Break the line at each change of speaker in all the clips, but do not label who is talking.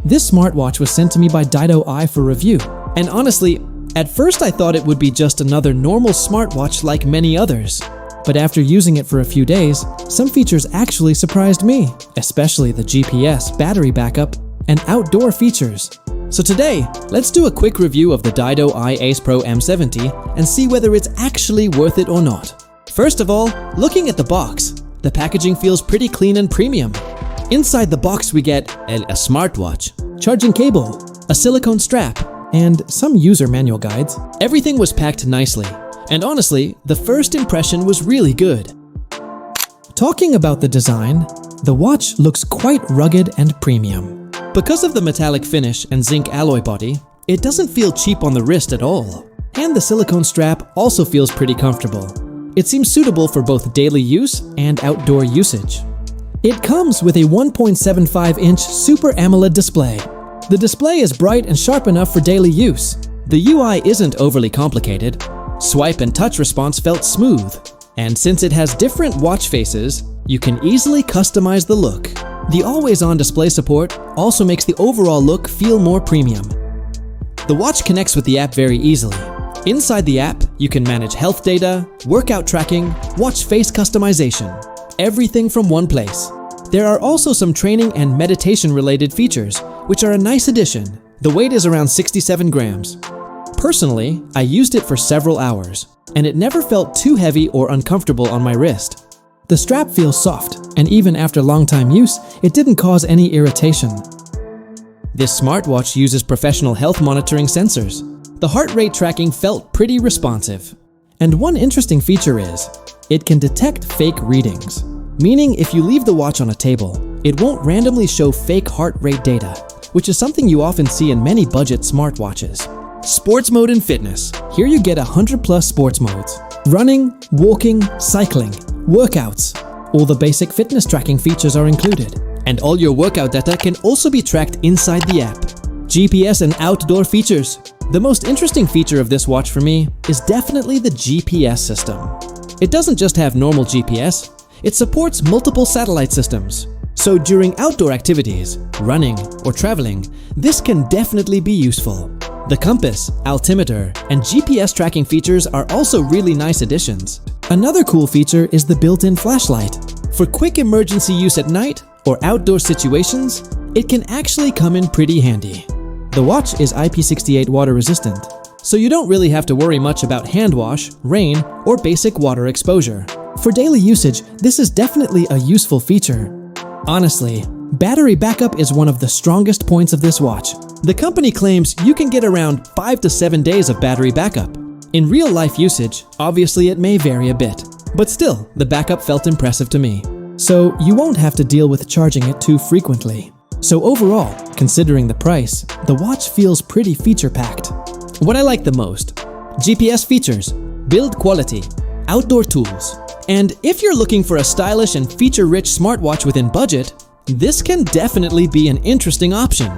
This smartwatch was sent to me by Dido AI for review, and honestly, at first I thought it would be just another normal smartwatch like many others. But after using it for a few days, some features actually surprised me, especially the GPS, battery backup, and outdoor features. So today, let's do a quick review of the Dido AI Ace Pro M70 and see whether it's actually worth it or not. First of all, looking at the box, the packaging feels pretty clean and premium. Inside the box we get a smartwatch, charging cable, a silicone strap, and some user manual guides. Everything was packed nicely, and honestly, the first impression was really good. Talking about the design, the watch looks quite rugged and premium. Because of the metallic finish and zinc alloy body, it doesn't feel cheap on the wrist at all. And the silicone strap also feels pretty comfortable. It seems suitable for both daily use and outdoor usage. It comes with a 1.75-inch Super AMOLED display. The display is bright and sharp enough for daily use. The UI isn't overly complicated. Swipe and touch response felt smooth. And since it has different watch faces, you can easily customize the look. The always-on display support also makes the overall look feel more premium. The watch connects with the app very easily. Inside the app, you can manage health data, workout tracking, watch face customization, everything from one place. There are also some training and meditation-related features, which are a nice addition. The weight is around 67 grams. Personally, I used it for several hours, and it never felt too heavy or uncomfortable on my wrist. The strap feels soft, and even after long time use, it didn't cause any irritation. This smartwatch uses professional health monitoring sensors. The heart rate tracking felt pretty responsive. And one interesting feature is, it can detect fake readings. Meaning if you leave the watch on a table, it won't randomly show fake heart rate data, which is something you often see in many budget smartwatches. Sports mode and fitness. Here you get 100+ sports modes. Running, walking, cycling, workouts. All the basic fitness tracking features are included. And all your workout data can also be tracked inside the app. GPS and outdoor features. The most interesting feature of this watch for me is definitely the GPS system. It doesn't just have normal GPS, it supports multiple satellite systems. So during outdoor activities, running, or traveling, this can definitely be useful. The compass, altimeter, and GPS tracking features are also really nice additions. Another cool feature is the built-in flashlight. For quick emergency use at night or outdoor situations, it can actually come in pretty handy. The watch is IP68 water resistant, so you don't really have to worry much about hand wash, rain, or basic water exposure. For daily usage, this is definitely a useful feature. Honestly, battery backup is one of the strongest points of this watch. The company claims you can get around 5 to 7 days of battery backup. In real-life usage, obviously it may vary a bit, but still, the backup felt impressive to me. So you won't have to deal with charging it too frequently. So overall, considering the price, the watch feels pretty feature-packed. What I like the most: GPS features, build quality, outdoor tools. And if you're looking for a stylish and feature-rich smartwatch within budget, this can definitely be an interesting option.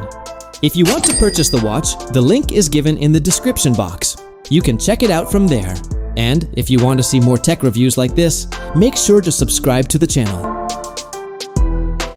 If you want to purchase the watch, the link is given in the description box. You can check it out from there. And if you want to see more tech reviews like this, make sure to subscribe to the channel.